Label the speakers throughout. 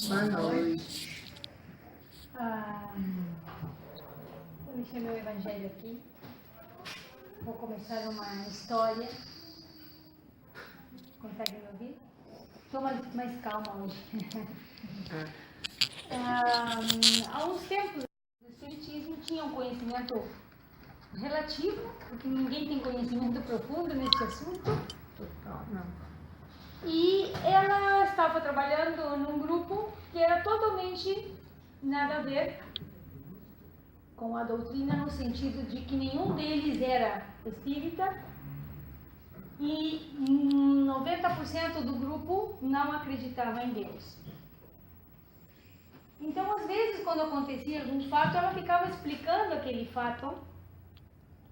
Speaker 1: Boa noite.
Speaker 2: Vou mexer meu evangelho aqui. Vou começar uma história. Consegue me ouvir? Estou mais calma hoje. Há uns tempos, o Espiritismo tinha um conhecimento relativo, porque ninguém tem conhecimento profundo nesse assunto. Não. E ela estava trabalhando num grupo que era totalmente nada a ver com a doutrina, no sentido de que nenhum deles era espírita e 90% do grupo não acreditava em Deus. Então, às vezes, quando acontecia algum fato, ela ficava explicando aquele fato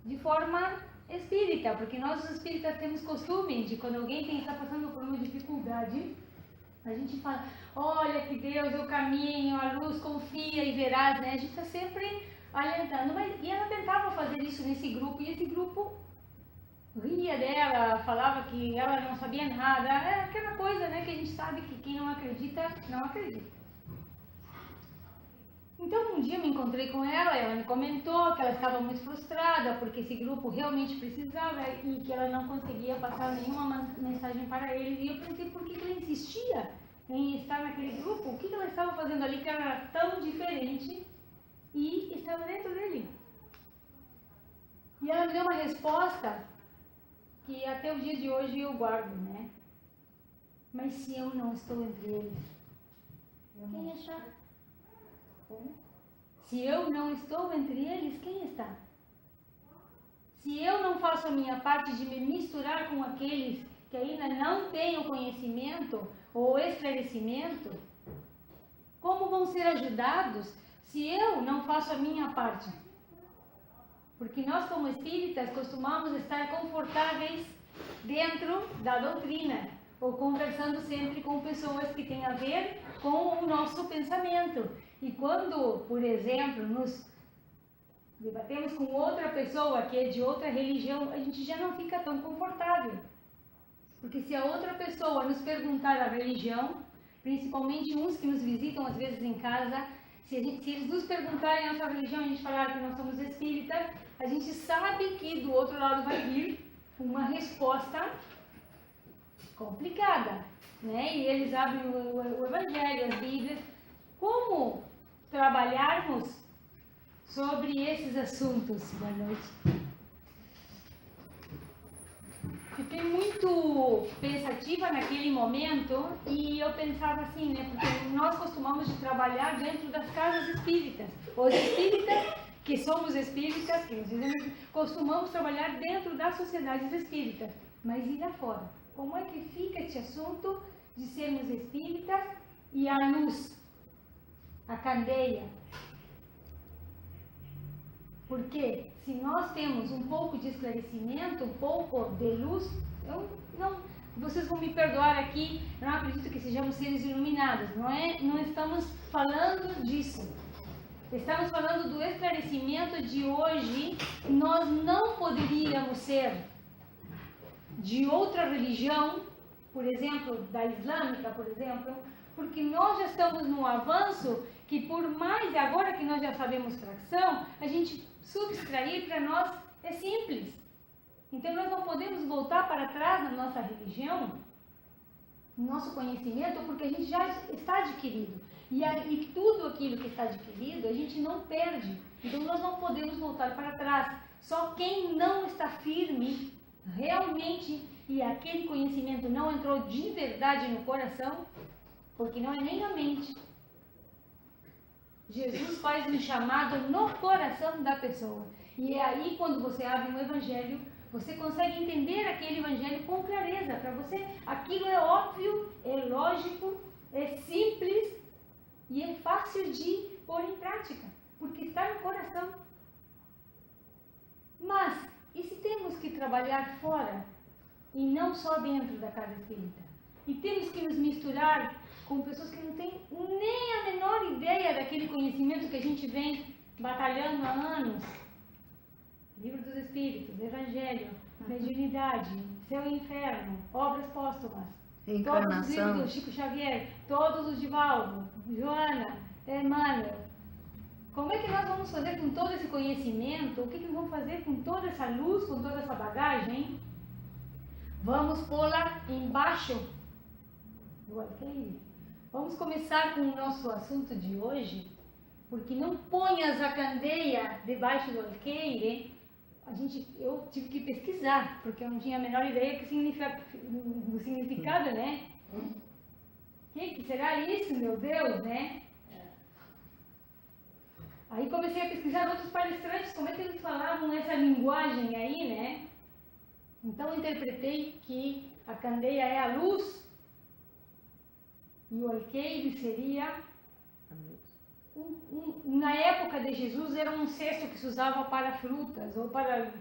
Speaker 2: de forma espírita, porque nós os espíritas temos costume de, quando alguém está passando por uma dificuldade, a gente fala: olha que Deus é o caminho, a luz, confia e verás, né? A gente está sempre alentando. E ela tentava fazer isso nesse grupo, e esse grupo ria dela, falava que ela não sabia nada. É aquela coisa, né, que a gente sabe que quem não acredita, não acredita. Então, um dia eu me encontrei com ela me comentou que ela estava muito frustrada porque esse grupo realmente precisava e que ela não conseguia passar nenhuma mensagem para eles. E eu pensei, por que ela insistia em estar naquele grupo? O que ela estava fazendo ali que era tão diferente e estava dentro dele? E ela me deu uma resposta que até o dia de hoje eu guardo, né? Mas se eu não estou entre eles, quem está? Se eu não estou entre eles, quem está? Se eu não faço a minha parte de me misturar com aqueles que ainda não têm o conhecimento ou esclarecimento, como vão ser ajudados se eu não faço a minha parte? Porque nós, como espíritas, costumamos estar confortáveis dentro da doutrina, ou conversando sempre com pessoas que têm a ver com o nosso pensamento. E quando, por exemplo, nos debatemos com outra pessoa que é de outra religião, a gente já não fica tão confortável. Porque se a outra pessoa nos perguntar a religião, principalmente uns que nos visitam às vezes em casa, se eles nos perguntarem a nossa religião e a gente falar que nós somos espíritas, a gente sabe que do outro lado vai vir uma resposta complicada, né? E eles abrem o Evangelho, as Bíblias. Como trabalharmos sobre esses assuntos? Boa noite. Fiquei muito pensativa naquele momento e eu pensava assim, né? Porque nós costumamos de trabalhar dentro das casas espíritas. Os espíritas, que somos espíritas, que nós dizemos, costumamos trabalhar dentro das sociedades espíritas. Mas e lá fora? Como é que fica esse assunto de sermos espíritas e a luz, a candeia? Porque se nós temos um pouco de esclarecimento, um pouco de luz, vocês vão me perdoar aqui, eu não acredito que sejamos seres iluminados, não estamos falando disso. Estamos falando do esclarecimento de hoje. Nós não poderíamos ser de outra religião, por exemplo, da islâmica, por exemplo, porque nós já estamos num avanço que, por mais agora que nós já sabemos fração, a gente subtrair para nós é simples. Então nós não podemos voltar para trás na nossa religião, no nosso conhecimento, porque a gente já está adquirido. E tudo aquilo que está adquirido, a gente não perde. Então nós não podemos voltar para trás. Só quem não está firme, realmente, e aquele conhecimento não entrou de verdade no coração, porque não é nem na mente. Jesus faz um chamado no coração da pessoa. E é aí, quando você abre um evangelho, você consegue entender aquele evangelho com clareza. Para você, aquilo é óbvio, é lógico, é simples e é fácil de pôr em prática, porque está no coração. Mas, e se temos que trabalhar fora e não só dentro da casa espírita? E temos que nos misturar com pessoas que não têm nem a menor ideia daquele conhecimento que a gente vem batalhando há anos. Livro dos Espíritos, Evangelho, Mediunidade, Céu e Inferno, Obras Póstumas. todos os livros do Chico Xavier, todos os de Valdo, Joana, Emmanuel. Como é que nós vamos fazer com todo esse conhecimento? O que nós vamos fazer com toda essa luz, com toda essa bagagem? Vamos pô-la embaixo do alqueire. Vamos começar com o nosso assunto de hoje, porque não ponhas a candeia debaixo do alqueire. Eu tive que pesquisar, porque eu não tinha a menor ideia do significado, né? O que será isso, meu Deus, né? Aí comecei a pesquisar outros palestrantes, como é que eles falavam essa linguagem aí, né? Então eu interpretei que a candeia é a luz e o alqueire seria... Na época de Jesus era um cesto que se usava para frutas ou para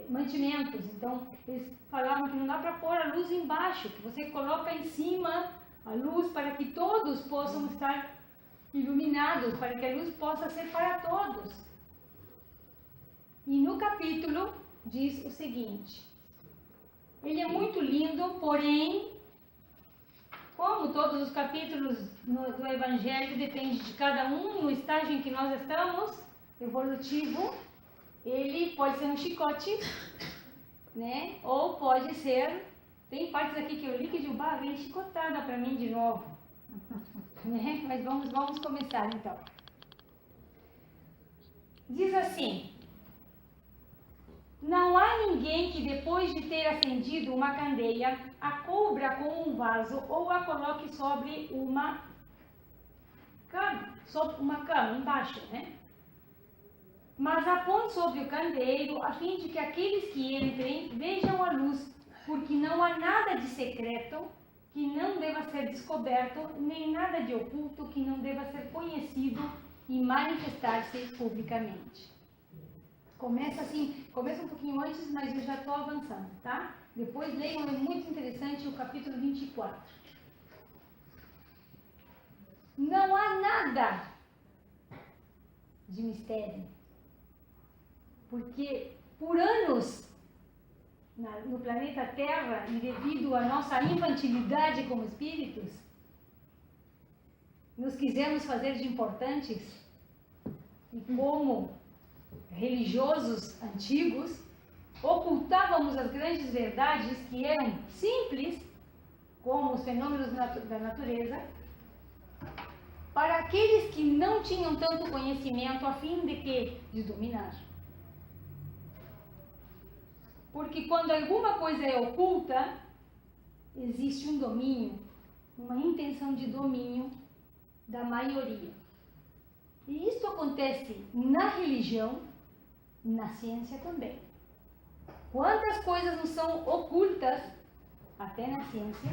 Speaker 2: mantimentos. Então eles falavam que não dá para pôr a luz embaixo, que você coloca em cima a luz para que todos possam estar iluminados, para que a luz possa ser para todos. E no capítulo diz o seguinte: ele é muito lindo, porém, como todos os capítulos do Evangelho, depende de cada um, no estágio em que nós estamos, evolutivo, ele pode ser um chicote, né? Ou pode ser, tem partes aqui que eu li que Gilbar vem chicotada para mim de novo, né? Mas vamos começar então. Diz assim: não há ninguém que depois de ter acendido uma candeia, a cubra com um vaso ou a coloque sobre uma cama embaixo, né? Mas a põe sobre o candeeiro, a fim de que aqueles que entrem vejam a luz, porque não há nada de secreto que não deva ser descoberto, nem nada de oculto que não deva ser conhecido e manifestar-se publicamente. Começa um pouquinho antes, mas eu já estou avançando, tá? Depois leiam, é muito interessante o capítulo 24. Não há nada de mistério, porque por anos no planeta Terra, e devido à nossa infantilidade como espíritos, nos quisemos fazer de importantes, e como religiosos antigos, ocultávamos as grandes verdades que eram simples, como os fenômenos da natureza, para aqueles que não tinham tanto conhecimento, a fim de dominar. Porque quando alguma coisa é oculta, existe um domínio, uma intenção de domínio da maioria. E isso acontece na religião, na ciência também. Quantas coisas não são ocultas, até na ciência,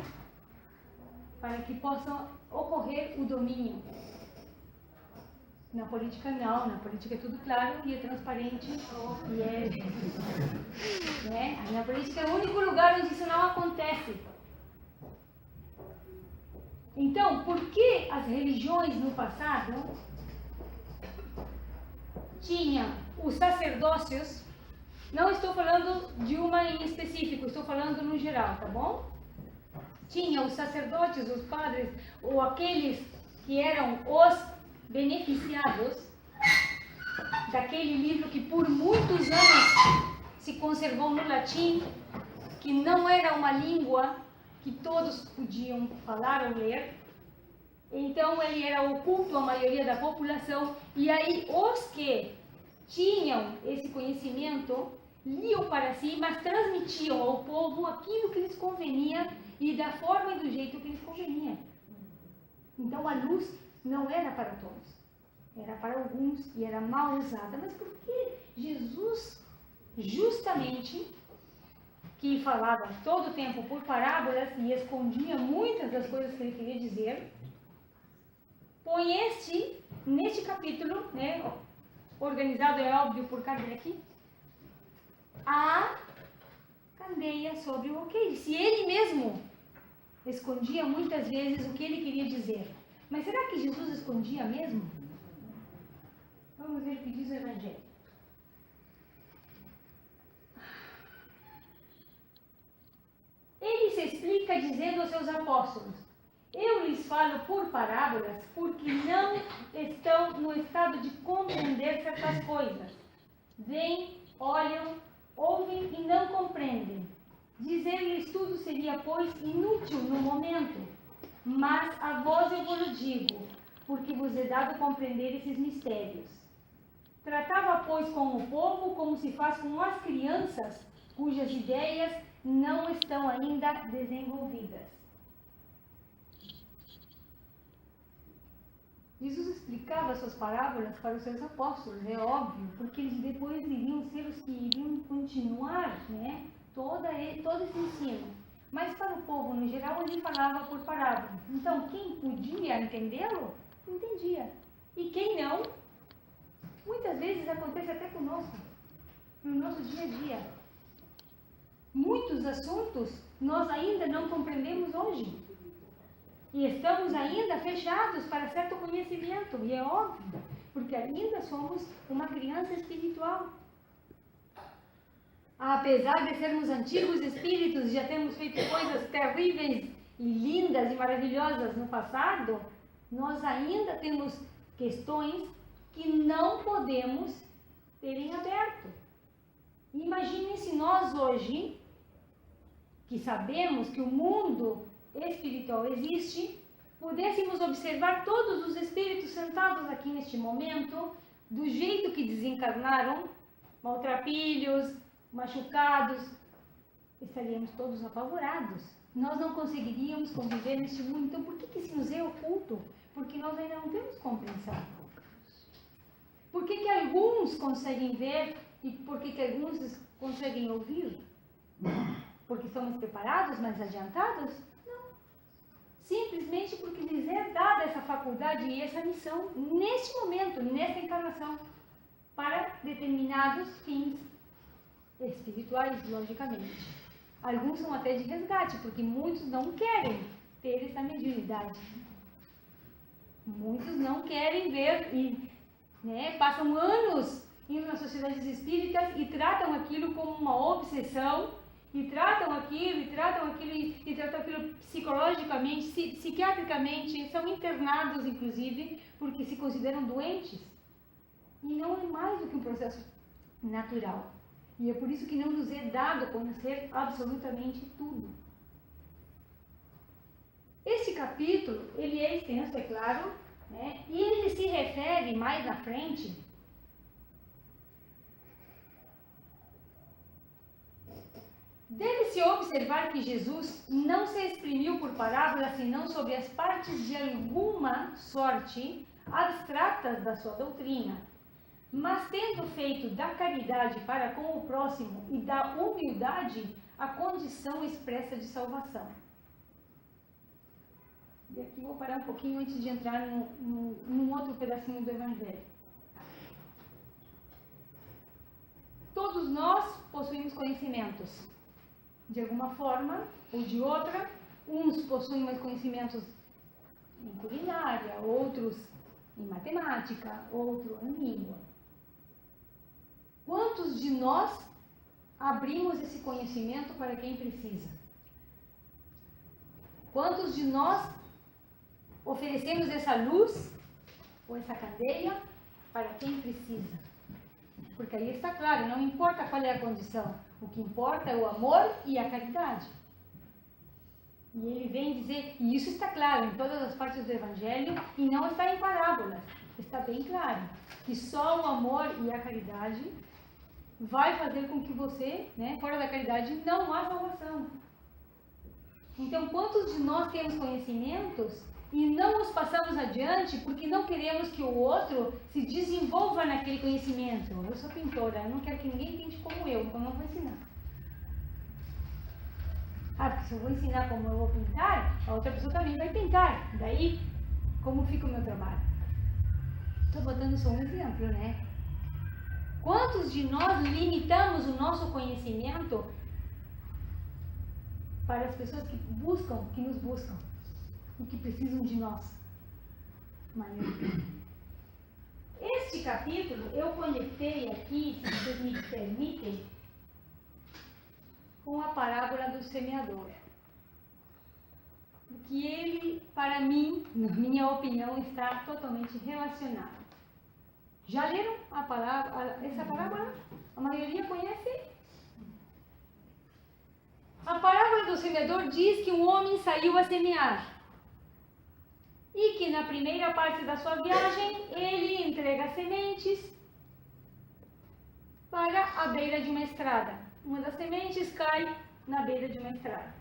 Speaker 2: para que possam ocorrer o domínio. Na política não, na política é tudo claro e é transparente e é... né? Na política é o único lugar onde isso não acontece. Então, por que as religiões no passado tinham os sacerdócios? Não estou falando de uma em específico, estou falando no geral, tá bom? Tinha os sacerdotes, os padres, ou aqueles que eram os beneficiados daquele livro que por muitos anos se conservou no latim, que não era uma língua que todos podiam falar ou ler. Então ele era oculto à maioria da população, e aí os que tinham esse conhecimento liam para si, mas transmitiam ao povo aquilo que lhes convenia e da forma e do jeito que lhes convenia. Então a luz não era para todos, era para alguns e era mal usada. Mas por que Jesus, justamente, que falava todo o tempo por parábolas e escondia muitas das coisas que ele queria dizer, põe neste capítulo, né, organizado, é óbvio, por Kardec, a candeia sobre o alqueire? Se ele mesmo escondia muitas vezes o que ele queria dizer. Mas será que Jesus escondia mesmo? Vamos ver o que diz o Evangelho. Eles explica dizendo aos seus apóstolos: eu lhes falo por parábolas porque não estão no estado de compreender certas coisas. Vêm, olham, ouvem e não compreendem. Dizer-lhes tudo seria, pois, inútil no momento. Mas a vós eu vos digo, porque vos é dado compreender esses mistérios. Tratava, pois, com o povo como se faz com as crianças, cujas ideias não estão ainda desenvolvidas. Jesus explicava suas parábolas para os seus apóstolos, é óbvio, porque eles depois iriam ser os que iriam continuar, né, todo esse ensino. Mas para o povo, no geral, ele falava por parábolas. Então, quem podia entendê-lo, entendia. E quem não, muitas vezes acontece até conosco, no nosso dia a dia. Muitos assuntos nós ainda não compreendemos hoje. E estamos ainda fechados para certo conhecimento. E é óbvio, porque ainda somos uma criança espiritual. Apesar de sermos antigos espíritos, já temos feito coisas terríveis e lindas e maravilhosas no passado, nós ainda temos questões que não podemos ter em aberto. Imaginem se nós hoje, que sabemos que o mundo espiritual existe, pudéssemos observar todos os espíritos sentados aqui neste momento, do jeito que desencarnaram, maltrapilhos, machucados, estaríamos todos apavorados. Nós não conseguiríamos conviver neste mundo. Então, por que se nos é oculto? Porque nós ainda não temos compreensão. Por que alguns conseguem ver e por que alguns conseguem ouvir? Porque somos preparados, mais adiantados? Não. Simplesmente porque lhes é dada essa faculdade e essa missão neste momento, nesta encarnação, para determinados fins espirituais, logicamente. Alguns são até de resgate, porque muitos não querem ter essa mediunidade. Muitos não querem ver e passam anos indo nas sociedades espíritas e tratam aquilo como uma obsessão, e tratam aquilo psicologicamente, psiquiatricamente, são internados, inclusive, porque se consideram doentes. E não é mais do que um processo natural. E é por isso que não nos é dado conhecer absolutamente tudo. Este capítulo, ele é extenso, é claro, né? E ele se refere mais à frente deve-se observar que Jesus não se exprimiu por parábolas senão sobre as partes de alguma sorte abstratas da sua doutrina, mas tendo feito da caridade para com o próximo e da humildade a condição expressa de salvação. E aqui vou parar um pouquinho antes de entrar num outro pedacinho do Evangelho. Todos nós possuímos conhecimentos, de alguma forma ou de outra. Uns possuem mais conhecimentos em culinária, outros em matemática, outro em língua. Quantos de nós abrimos esse conhecimento para quem precisa? Quantos de nós oferecemos essa luz ou essa candeia para quem precisa? Porque aí está claro, não importa qual é a condição, o que importa é o amor e a caridade. E ele vem dizer, e isso está claro em todas as partes do Evangelho, e não está em parábolas, está bem claro, que só o amor e a caridade vai fazer com que você, fora da caridade, não há salvação. Então, quantos de nós temos conhecimentos e não os passamos adiante porque não queremos que o outro se desenvolva naquele conhecimento? Eu sou pintora, eu não quero que ninguém pinte como eu, então não vou ensinar. Porque se eu vou ensinar como eu vou pintar, a outra pessoa também vai pintar. Daí, como fica o meu trabalho? Estou botando só um exemplo, né? Quantos de nós limitamos o nosso conhecimento para as pessoas que nos buscam e que precisam de nós? Este capítulo eu conectei aqui, se vocês me permitem, com a parábola do semeador. porque ele, para mim, na minha opinião, está totalmente relacionado. Já leram essa parábola? A maioria conhece? A parábola do semeador diz que um homem saiu a semear. E que na primeira parte da sua viagem, ele entrega sementes para a beira de uma estrada. Uma das sementes cai na beira de uma estrada.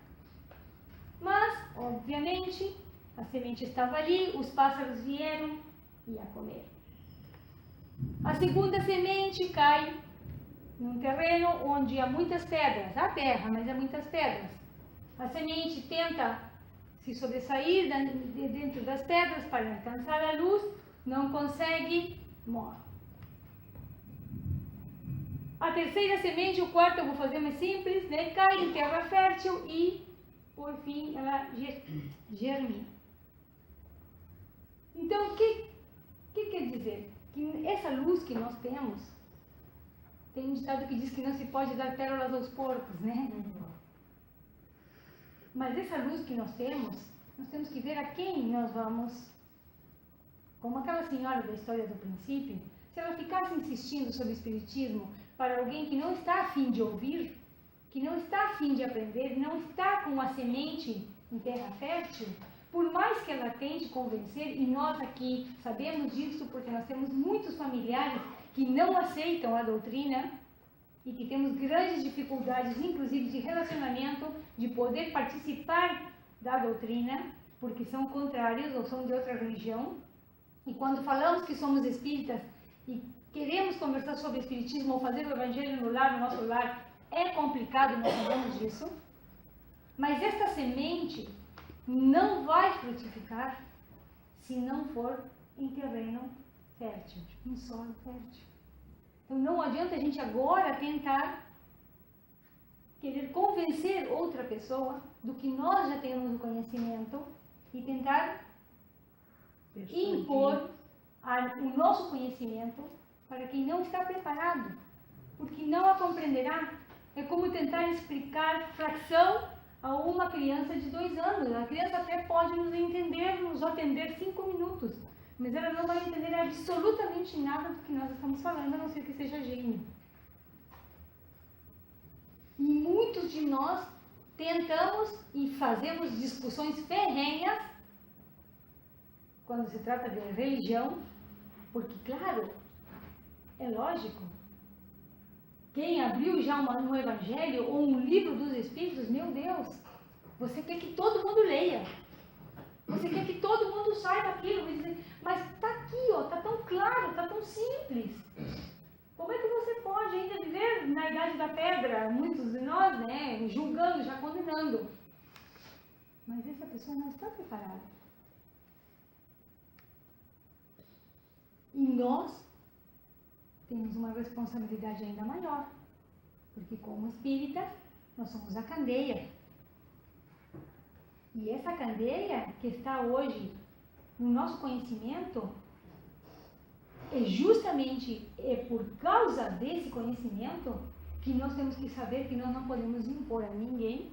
Speaker 2: Mas, obviamente, a semente estava ali, os pássaros vieram e a comer. A segunda semente cai num terreno onde há muitas pedras. Há terra, mas há muitas pedras. A semente tenta se sobressair de dentro das pedras para alcançar a luz, não consegue, morre. A terceira semente, o quarto eu vou fazer mais simples, né? Cai em terra fértil e, por fim, ela germina. Então, o que quer dizer? Que essa luz que nós temos, tem um ditado que diz que não se pode dar pérolas aos porcos, né? Mas essa luz que nós temos que ver a quem nós vamos. Como aquela senhora da história do princípio, se ela ficasse insistindo sobre o espiritismo para alguém que não está a fim de ouvir, que não está a fim de aprender, não está com a semente em terra fértil, por mais que ela tente convencer, e nós aqui sabemos disso porque nós temos muitos familiares que não aceitam a doutrina e que temos grandes dificuldades, inclusive de relacionamento, de poder participar da doutrina, porque são contrários ou são de outra religião. E quando falamos que somos espíritas e queremos conversar sobre espiritismo ou fazer o evangelho no nosso lar, é complicado, nós sabemos disso. Mas esta semente não vai frutificar se não for em terreno fértil, em solo fértil. Então não adianta a gente agora tentar querer convencer outra pessoa do que nós já temos o conhecimento e tentar impor o nosso conhecimento para quem não está preparado, porque não a compreenderá. É como tentar explicar fração a uma criança de 2 anos. A criança até pode nos entender, nos atender 5 minutos, mas ela não vai entender absolutamente nada do que nós estamos falando, a não ser que seja gênio. E muitos de nós tentamos e fazemos discussões ferrenhas quando se trata de religião, porque, claro, é lógico, quem abriu já um evangelho ou um livro dos Espíritos, meu Deus, você quer que todo mundo leia, você quer que todo mundo saiba aquilo, mas está aqui, ó, está tão claro, está tão simples. Como é que você pode ainda viver na idade da pedra, muitos de nós, né, julgando, já condenando? Mas essa pessoa não está preparada. E nós temos uma responsabilidade ainda maior, porque como espíritas, nós somos a candeia. E essa candeia que está hoje no nosso conhecimento, é justamente por causa desse conhecimento que nós temos que saber que nós não podemos impor a ninguém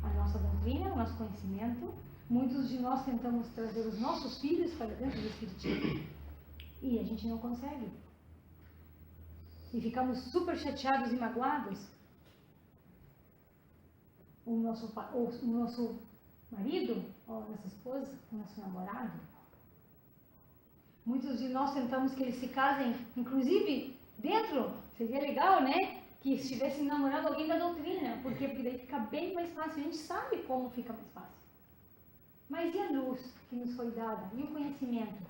Speaker 2: a nossa doutrina, o nosso conhecimento. Muitos de nós tentamos trazer os nossos filhos para dentro do espiritismo e a gente não consegue. E ficamos super chateados e magoados. O nosso marido, ou a nossa esposa, o nosso namorado. Muitos de nós tentamos que eles se casem, inclusive dentro, seria legal, né? Que estivessem namorando alguém da doutrina. Por quê? Porque daí fica bem mais fácil, a gente sabe como fica mais fácil. Mas e a luz que nos foi dada? E o conhecimento?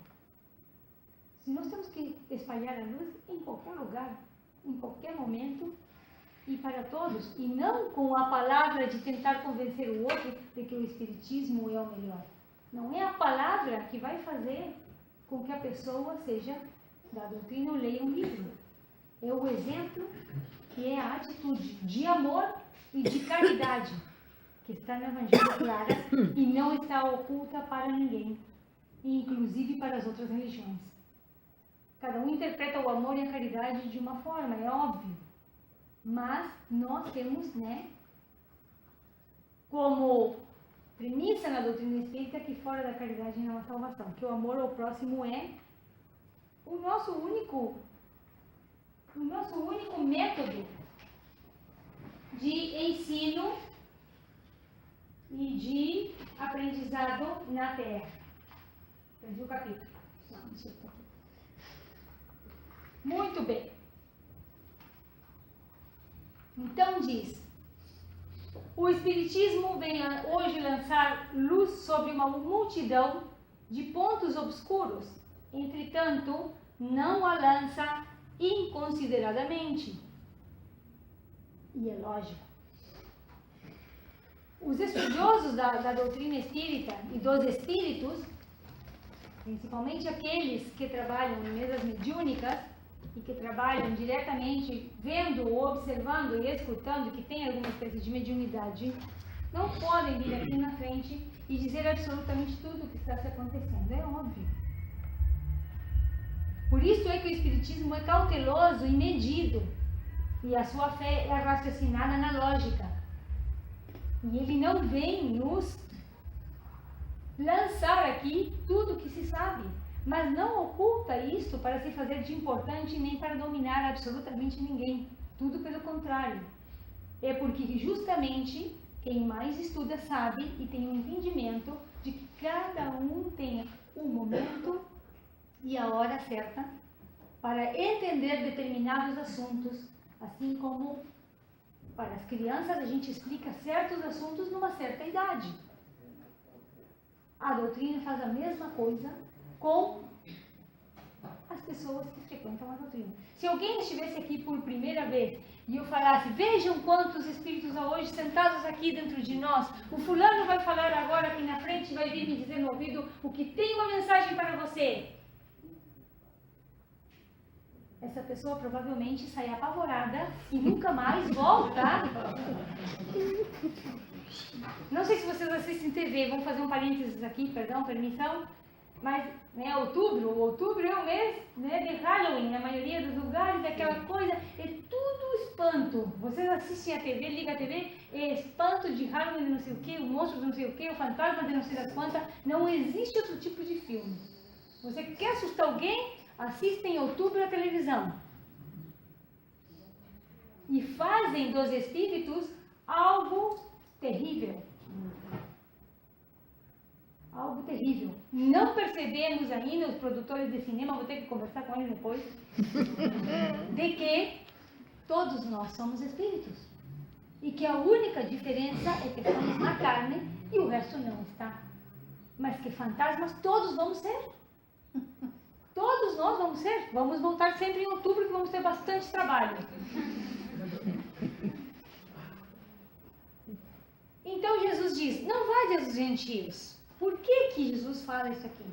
Speaker 2: Se nós temos que espalhar a luz em qualquer lugar, em qualquer momento, e para todos, e não com a palavra de tentar convencer o outro de que o espiritismo é o melhor. Não é a palavra que vai fazer com que a pessoa seja da doutrina ou leia um livro. É o exemplo que é a atitude de amor e de caridade que está no Evangelho clara e não está oculta para ninguém, inclusive para as outras religiões. Cada um interpreta o amor e a caridade de uma forma, é óbvio. Mas nós temos, né, como premissa na doutrina espírita que fora da caridade não há salvação, que o amor ao próximo é o nosso único método de ensino e de aprendizado na Terra. Perdi o capítulo. Não, não sei o que tá aqui. Muito bem. Então diz, o Espiritismo vem hoje lançar luz sobre uma multidão de pontos obscuros, entretanto, não a lança inconsideradamente. E é lógico. Os estudiosos da doutrina espírita e dos espíritos, principalmente aqueles que trabalham em mesas mediúnicas e que trabalham diretamente vendo, observando e escutando, que tem alguma espécie de mediunidade, não podem vir aqui na frente e dizer absolutamente tudo o que está se acontecendo. É óbvio. Por isso é que o Espiritismo é cauteloso e medido, e a sua fé é raciocinada na lógica. E ele não vem nos lançar aqui tudo o que se sabe, mas não oculta isso para se fazer de importante nem para dominar absolutamente ninguém. Tudo pelo contrário. É porque justamente quem mais estuda sabe e tem um entendimento de que cada um tem o momento e a hora certa para entender determinados assuntos, assim como para as crianças a gente explica certos assuntos numa certa idade. A doutrina faz a mesma coisa com as pessoas que frequentam a doutrina. Se alguém estivesse aqui por primeira vez e eu falasse, vejam quantos espíritos há hoje sentados aqui dentro de nós, o fulano vai falar agora aqui na frente e vai vir me dizer no ouvido o que tem uma mensagem para você. Essa pessoa provavelmente sai apavorada e nunca mais volta. Não sei se vocês assistem TV, vamos fazer um parênteses aqui, perdão, permissão. Mas, outubro é o mês, né, de Halloween, na maioria dos lugares, aquela coisa, é tudo espanto. Vocês assistem a TV, liga a TV, é espanto de Halloween de não sei o que, o monstro de não sei o que, o fantasma de não sei das quantas. Não existe outro tipo de filme. Você quer assustar alguém? Assista em outubro a televisão. E fazem dos espíritos algo terrível. Algo terrível. Não percebemos ainda, os produtores de cinema, vou ter que conversar com eles depois, de que todos nós somos espíritos. E que a única diferença é que estamos na carne e o resto não está. Mas que fantasmas todos vamos ser. Todos nós vamos ser. Vamos voltar sempre em outubro, que vamos ter bastante trabalho. Então Jesus diz, não vá aos gentios. Por que Jesus fala isso aqui?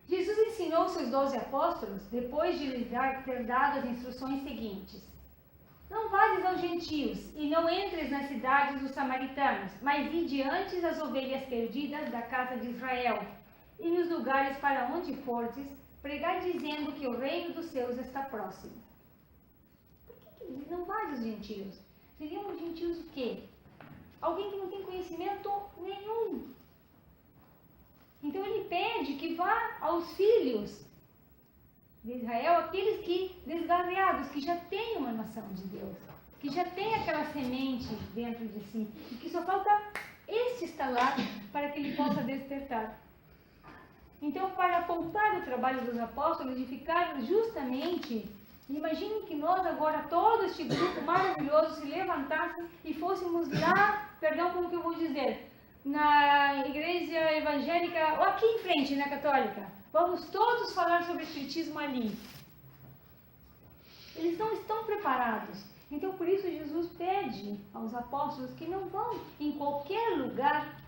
Speaker 2: Jesus ensinou seus 12 apóstolos, depois de lhes ter dado as instruções seguintes. Não vades aos gentios, e não entres nas cidades dos samaritanos, mas ide antes as ovelhas perdidas da casa de Israel. E nos lugares para onde fordes, pregai dizendo que o reino dos céus está próximo. Por que ele diz, não vades aos gentios? Seriam os gentios o quê? Alguém que não tem conhecimento nenhum. Então ele pede que vá aos filhos de Israel, aqueles que, desgarreados, que já têm uma noção de Deus, que já têm aquela semente dentro de si, e que só falta este estalar para que ele possa despertar. Então, para poupar o trabalho dos apóstolos de ficar justamente, imaginem que nós agora, todo este grupo maravilhoso, se levantasse e fôssemos lá, perdão como que eu vou dizer, na igreja evangélica, ou aqui em frente, na católica, vamos todos falar sobre o espiritismo ali. Eles não estão preparados. Então, por isso, Jesus pede aos apóstolos que não vão em qualquer lugar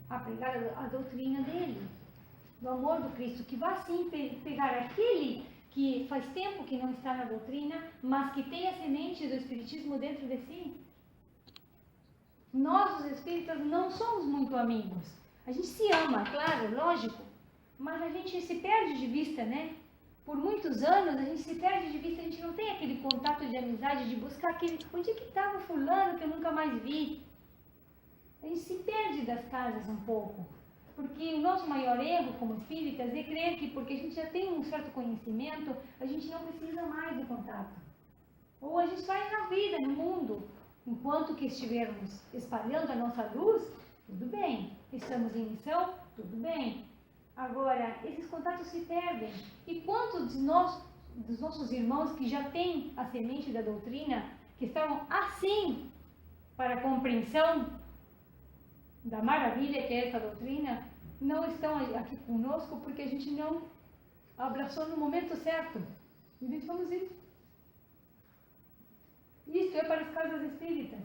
Speaker 2: a pregar a doutrina dele, do amor do Cristo, que vá sim pegar aquele que faz tempo que não está na doutrina, mas que tem a semente do espiritismo dentro de si. Nós, os espíritas, não somos muito amigos. A gente se ama, claro, lógico, mas a gente se perde de vista, né? Por muitos anos a gente se perde de vista, a gente não tem aquele contato de amizade, de buscar aquele, onde é que estava fulano que eu nunca mais vi? A A gente se perde das casas um pouco. Porque o nosso maior erro como espíritas é crer que porque a gente já tem um certo conhecimento, a gente não precisa mais do contato. Ou a gente vai na vida, no mundo, enquanto que estivermos espalhando a nossa luz, tudo bem. Estamos em missão, tudo bem. Agora, esses contatos se perdem. E quantos dos nossos irmãos que já têm a semente da doutrina, que estavam assim para a compreensão da maravilha que é essa doutrina, não estão aqui conosco porque a gente não abraçou no momento certo. E deixamos ir. Isso é para as casas espíritas.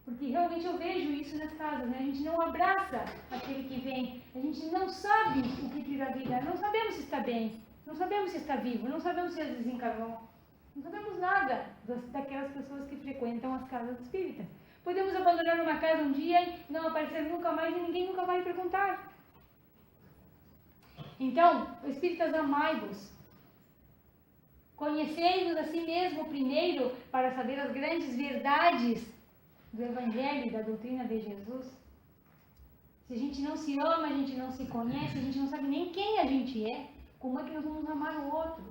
Speaker 2: Porque realmente eu vejo isso nas casas, né? A gente não abraça aquele que vem. A gente não sabe o que tira a vida. Não sabemos se está bem. Não sabemos se está vivo. Não sabemos se ele desencarnou. Não sabemos nada daquelas pessoas que frequentam as casas espíritas. Podemos abandonar uma casa um dia e não aparecer nunca mais e ninguém nunca vai perguntar. Então, espíritas, amai-vos. Conhecei-vos a si mesmo primeiro para saber as grandes verdades do Evangelho e da doutrina de Jesus. Se a gente não se ama, a gente não se conhece, a gente não sabe nem quem a gente é, como é que nós vamos amar o outro?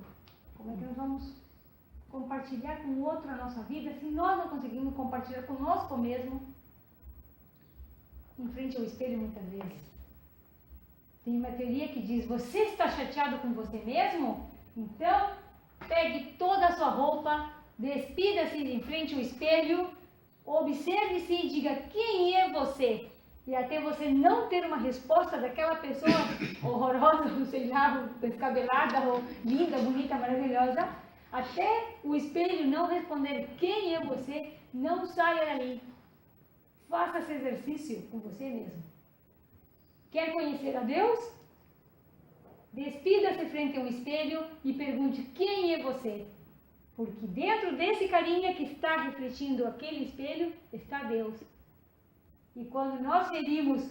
Speaker 2: Como é que nós vamos compartilhar com o outro a nossa vida se nós não conseguimos compartilhar conosco mesmo em frente ao espelho muitas vezes? Tem uma teoria que diz: você está chateado com você mesmo? Então, pegue toda a sua roupa, despida-se em frente ao espelho, observe-se e diga quem é você. E até você não ter uma resposta daquela pessoa horrorosa, ou sei lá, descabelada, ou linda, bonita, maravilhosa, até o espelho não responder quem é você, não saia dali. Faça esse exercício com você mesmo. Quer conhecer a Deus? Despida-se frente a um espelho e pergunte quem é você. Porque dentro desse carinha que está refletindo aquele espelho, está Deus. E quando nós ferimos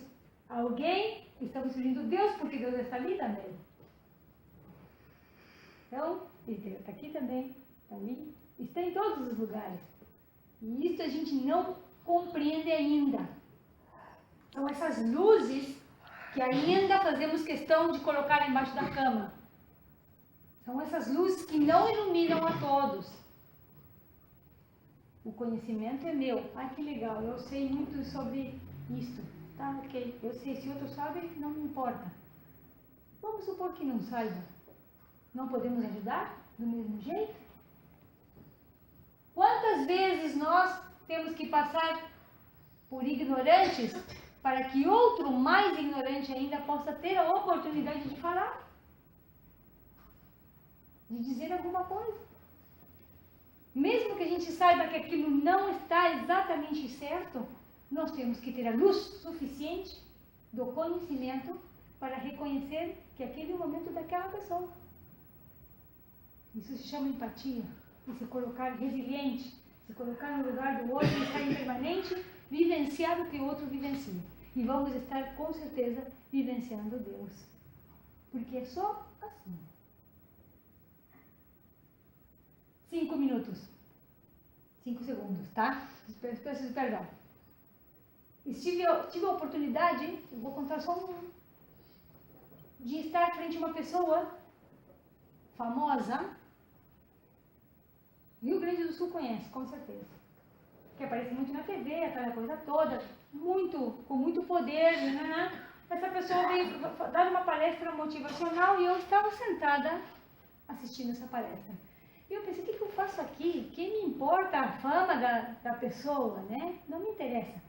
Speaker 2: alguém, estamos ferindo Deus, porque Deus está ali também. Então, ele está aqui também, está ali, está em todos os lugares. E isso a gente não compreende ainda. São essas luzes que ainda fazemos questão de colocar embaixo da cama. São essas luzes que não iluminam a todos. O conhecimento é meu. Ai, que legal, eu sei muito sobre isso. Tá, ok. Eu sei, se outro sabe, não me importa. Vamos supor que não saiba. Não podemos ajudar do mesmo jeito? Quantas vezes nós temos que passar por ignorantes para que outro mais ignorante ainda possa ter a oportunidade de falar? De dizer alguma coisa? Mesmo que a gente saiba que aquilo não está exatamente certo, nós temos que ter a luz suficiente do conhecimento para reconhecer que aquele é o momento daquela pessoa. Isso se chama empatia. E se colocar resiliente, se colocar no lugar do outro, estar impermanente, vivenciar o que o outro vivencia. E vamos estar, com certeza, vivenciando Deus. Porque é só assim. 5 minutos. 5 segundos, tá? Peço perdão. Tive a oportunidade, eu vou contar só um, de estar frente a uma pessoa famosa. Rio Grande do Sul conhece, com certeza. Que aparece muito na TV, aquela coisa toda, com muito poder, né? Essa pessoa veio dar uma palestra motivacional e eu estava sentada assistindo essa palestra. E eu pensei, o que eu faço aqui? Que me importa a fama da pessoa, né? Não me interessa.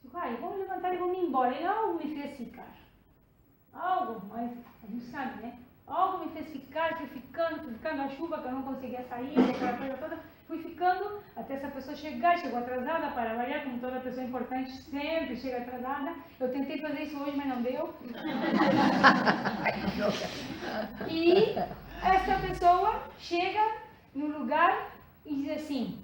Speaker 2: Digo, eu vou levantar e vou me embora. E algo me fez ficar. Algo, mas a gente sabe, né? Algo me fez ficar, fui ficando a chuva que eu não conseguia sair, aquela coisa toda. Fui ficando até essa pessoa chegar, chegou atrasada, para variar, como toda pessoa importante sempre chega atrasada. Eu tentei fazer isso hoje, mas não deu. E essa pessoa chega no lugar e diz assim: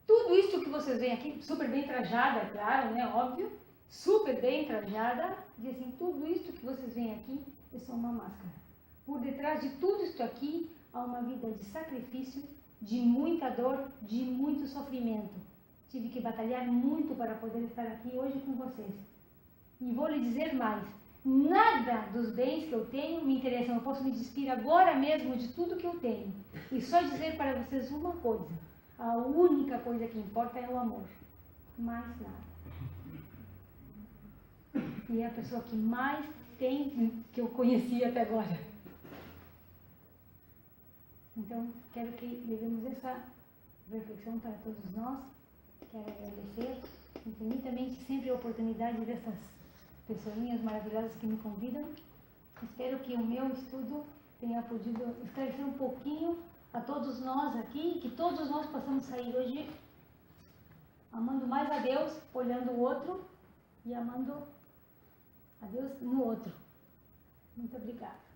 Speaker 2: tudo isso que vocês veem aqui, super bem trajada, é claro, né, óbvio, super bem trajada, diz assim, tudo isso que vocês veem aqui é só uma máscara. Por detrás de tudo isso aqui, há uma vida de sacrifício, de muita dor, de muito sofrimento. tive que batalhar muito para poder estar aqui hoje com vocês. E vou lhe dizer mais, nada dos bens que eu tenho me interessa, eu posso me despir agora mesmo de tudo que eu tenho. E só dizer para vocês uma coisa, a única coisa que importa é o amor, mais nada. E é a pessoa que mais tem, que eu conheci até agora. Então, quero que levemos essa reflexão para todos nós. Quero agradecer infinitamente sempre a oportunidade dessas pessoinhas maravilhosas que me convidam. Espero que o meu estudo tenha podido esclarecer um pouquinho a todos nós aqui, que todos nós possamos sair hoje amando mais a Deus, olhando o outro e amando a Deus no outro. Muito obrigada.